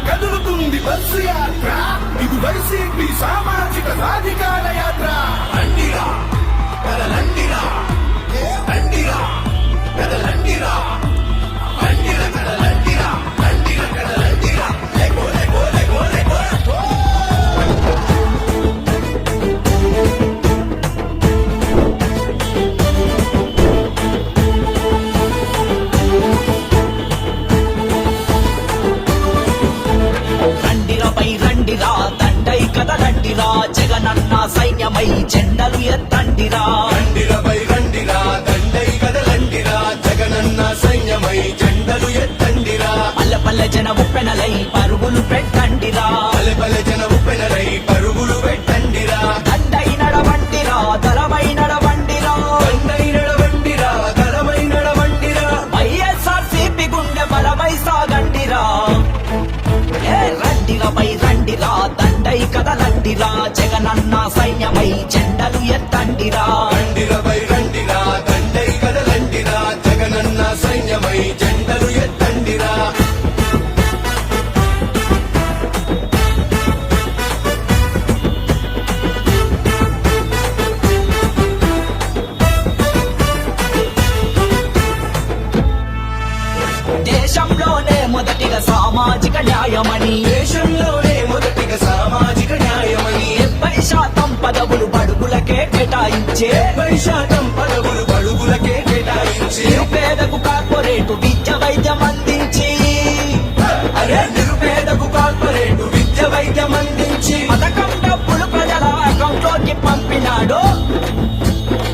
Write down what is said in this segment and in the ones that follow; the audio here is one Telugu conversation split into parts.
కదులుతుంది బస్సు యాత్ర, ఇది వైసీపీ సామాజిక సాధికార యాత్ర. రండిరా కదలండిరా, రండిరా కదలండిరా, రండిరా కదలండిరా, రండిరా కదలండిరా, లెగో లెగో లెగో లెగో. రండిరా దండై కదలండిరా, జగనన్న సైన్యమై జెండలు ఎత్తండిరా. రండిరపై రండిరా దండై కదలండిరా, జగనన్న సైన్యమై జెండలు ఎత్తండిరా. పల్లె పల్లె జన ఉప్పెనలై పరుగులు పెట్టండిరా, పల్లె పల్లె జన ఉప్పెనలై పరుగులు పెట్టండిరా. దండై నడవండిరా దళమై నడవండిరా, దండై నడవండిరా దళమై నడవండిరా. వైఎస్ఆర్సీపీ గుండె బలమై సాగండిరా. రండిరా దండై కదలండిరా, జగనన్న సైన్యమై జెండలు ఎత్తండిరా. రండిరపై రండిరా దండై కదలండిరా, జగనన్న సైన్యమై జెండలు ఎత్తండిరా. దేశంలోనే మొదటిగా సామాజిక న్యాయమని, దేశంలోనే మొదటిగా సామాజిక న్యాయమని, 70% పదవులు బడుగులకే కేటాయించే, 70% పదవులు బడుగులకే కేటాయించి, నిరుపేదకు కార్పొరేటు విద్య వైద్యం అందించి, అరే నిరుపేదకు కార్పొరేటు విద్య వైద్యం అందించి, పథకం డబ్బులు ప్రజల అకౌంట్లోకి పంపినాడు.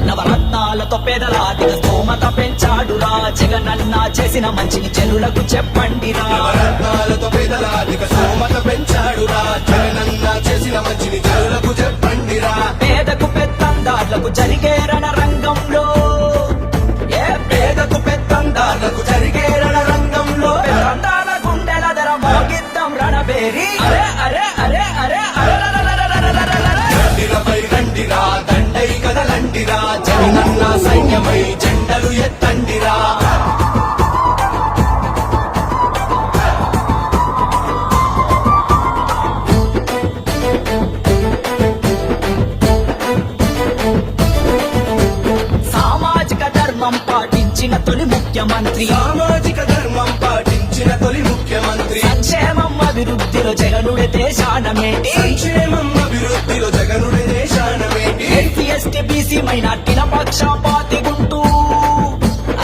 నవరత్నాలతో పేదల ఆర్థిక స్తోమత పెంచాడురా, జగనన్న చేసిన మంచిని జనులకు చెప్పండిరా. నవరత్నాలతో పేదల ఆర్థిక స్తోమత పెంచాడురా, జగనన్న చేసిన మంచిని జనులకు చెప్పండిరా. పేదకు పెత్తందార్లకు జరిగే రణరంగంలో, పేదకు పెత్తందారులకు జరిగే రణరంగంలో, పెత్తందాల గుండెల ధర మోగిద్దాం రణబేరి. అరే అరే అరే అరే రండిరపై రండిరా దండై కదలండిరా, జగనన్న సైన్యమై జెండలు ఎత్తండిరా. సామాజిక ధర్మం పాటించిన తొలి ముఖ్యమంత్రి, సామాజిక ధర్మం పాటించిన తొలి ముఖ్యమంత్రి, సంక్షేమం అభివృద్ధిలో జగనుడి దేశానమేటి, సంక్షేమం అభివృద్ధిలో జగనుడి దేశానమేటి, ఎస్సీ ఎస్టీ బీసీ మైనార్టీల పక్షపాతిగుంటూ,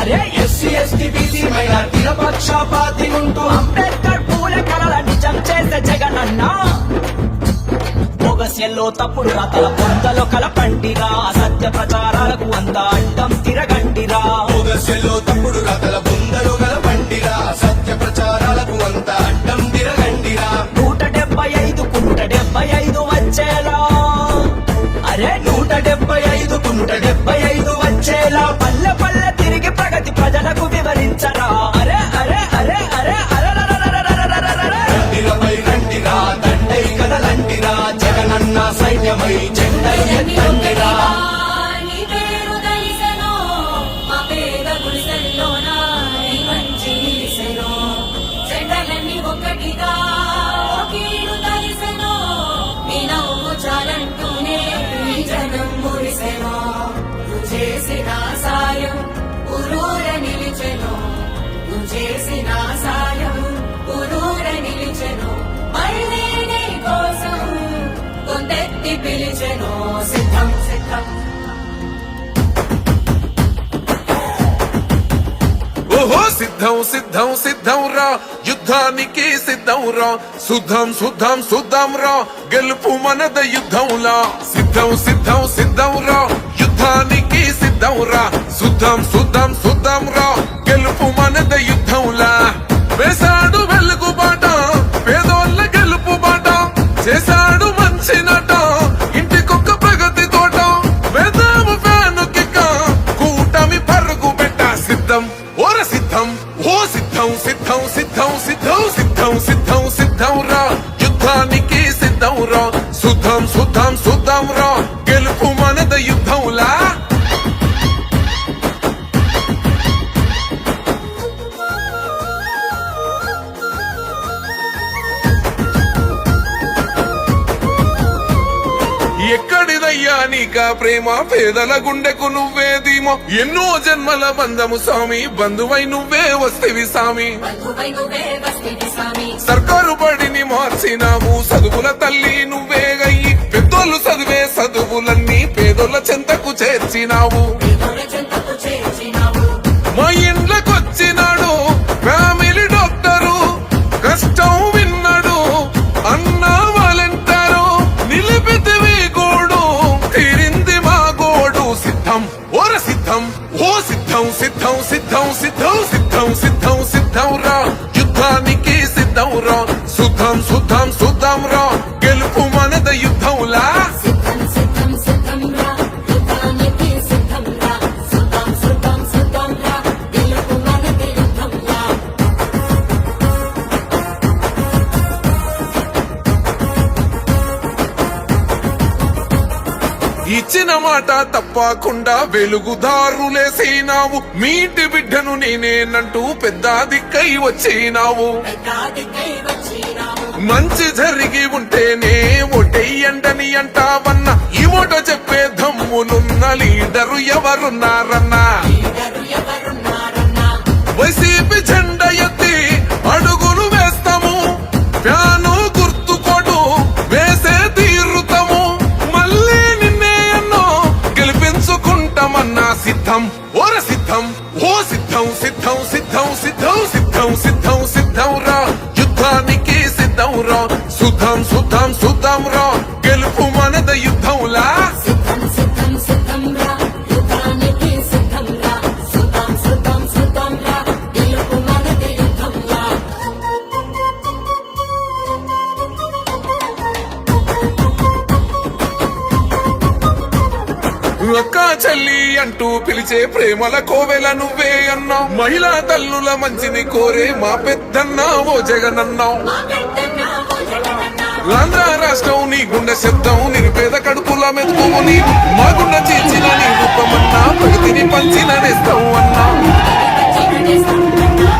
అరే ఎస్సీ ఎస్టీ బీసీ మైనార్టీల పక్షపాతి ఉంటూ, అంబేద్కర్ పూల కళల నిజం చేసే జగనన్న, బొగస్యల్లో తప్పుడు రాతల పొందలో కలపండిరా, అసత్య ప్రచారాలకు అడ్డం తిరగండిరా. దశలో తప్పుడు రాతల బుందలు గలపండిరా, సత్య ప్రచారాలకు అంత అడ్డం తిరగండిరా. 175 వచ్చేలా, అరే 175 వచ్చేలా పల్లె పల్లె తిరిగి ప్రగతి ప్రజలకు వివరించరా. అరే అరే అరే అరే రండిరపై రండిరా దండై కదలండిరా, జగనన్న సైన్యమై జెండలు ఎత్తండిరా. చేసిన సాయం ఊరూర నిలిచెను, చేసిన సాయం ఊరూర నిలిచెను, మళ్ళీ నీ కోసం కొందెత్తి పిలిచెను. సిద్ధం సిద్ధం ఓహో సిద్ధం సిద్ధం సిద్ధం రా, యుద్ధానికి సిద్ధం రా, శుద్ధం శుద్ధం శుద్ధం రా, గెలుపు మనద యుద్ధంలా. సిద్ధం సిద్ధం సిద్ధం రా, యుద్ధానికి సిద్ధం రా, శుద్ధం శుద్ధం శుద్ధం రా, గెలుపు మనద యుద్ధంలా. వేశాడు వెలుగు బాట, పేదోళ్ళ గెలుపు బాట, చేశాడు మంచి నట, ఇంటికొక్క ప్రగతి తోట, వేదాము ఫ్యాను కిక్క, కూటమి పరుగు పెట్ట. సిద్ధం ఓర సిద్ధం, ఓ సిద్ధం సిద్ధం సిద్ధం సిద్ధం సిద్ధం సిద్ధం సిద్ధం రా, యుద్ధానికి సిద్ధం రా, శుద్ధం శుద్ధం శుద్ధం రా, గెలుపు మనద యుద్ధంలా. నీక ప్రేమ పేదల గుండెకు నువ్వే ధీమో ఎన్నో జన్మల బంధము స్వామి బంధువై నువ్వే వస్తేవి స్వామి బంధువై నువ్వే వస్తేవి స్వామి సర్కారు బడిని మార్చినావు చదువుల తల్లి నువ్వే గయ్యి పెద్దోళ్ళు చదివే చదువులన్నీ పేదోళ్ళ చెంతకు చేర్చినావు పేదోళ్ళ చెంతకు చేర్చినావు మా ఇండ్లకొచ్చినాడు ఫ్యామిలీ డాక్టరు కష్టం విన్నాడు అన్నా వాలంటారు నిలిపితివి గోడు తీరింది మా గోడు సిద్ధం ఓర సిద్ధం ఓ సిద్ధం సిద్ధం సిద్ధం సిద్ధం సిద్ధం సిద్ధం సిద్ధం రా యుద్ధానికి సిద్ధం రా సుద్ధం సుద్ధం సుద్ధం రా గెలుపు మనద యుద్ధంలా సిద్ధం సిద్ధం సిద్ధం రా యుద్ధానికి సిద్ధం రా సుద్ధం సుద్ధం సుద్ధం రా గెలుపు మనది యుద్ధం రా ఇచ్చిన మాట తప్పకుండా వెలుగుదారులేసినావు మీ ఇంటి బిడ్డను నేనేనంటూ పెద్ద దిక్కై వచ్చినావు పెద్దాదికై వచ్చినావు మంచి జరిగి ఉంటేనే ఓటెయ్యండని అంటావన్నా ఈ ఓట చెప్పే దమ్మునున్న లీడరు ఎవరున్నారన్నా లీడరు ఎవరున్నారన్నా వైసీపీ జెండా ఎత్తి అడుగులు వేస్తాము ఫ్యాను గుర్తుకోడు వేసే తీరుతాము మళ్ళీ నిన్నే ఎన్నో గెలిపించుకుంటామన్నా సిద్ధం ఓర సిద్ధం ఓ సిద్ధం సిద్ధం సిద్ధం సిద్ధం సిద్ధం సిద్ధం సిద్ధం రా యుద్ధానికి సిద్ధం రా సుద్ధం సుద్ధం సుద్ధం రా గెలుపు మనద యుద్ధంలా సిద్ధం సిద్ధం సిద్ధం రా యుద్ధానికి సిద్ధం రా సుద్ధం సుద్ధం సుద్ధం రా గెలుపు మనది యుద్ధం రా అక్క చెల్లి అంటూ పిలిచే ప్రేమల కోవెల నువ్వే అన్నావు మహిళా తల్లుల మంచిని కోరే మా పెద్దన్నా ఓ జగనన్నావు మా పెద్దన్న ఓ జగనన్న ఆంధ్ర రాష్ట్రం నీ గుండె శబ్దం నిరుపేద కడుపుల మెతుకువు నీవు మా గుండె చీల్చిన నీ రూపమన్నా ప్రగతిని పంచిన నేస్తావు అన్నా వచ్చిన నేస్తామన్నా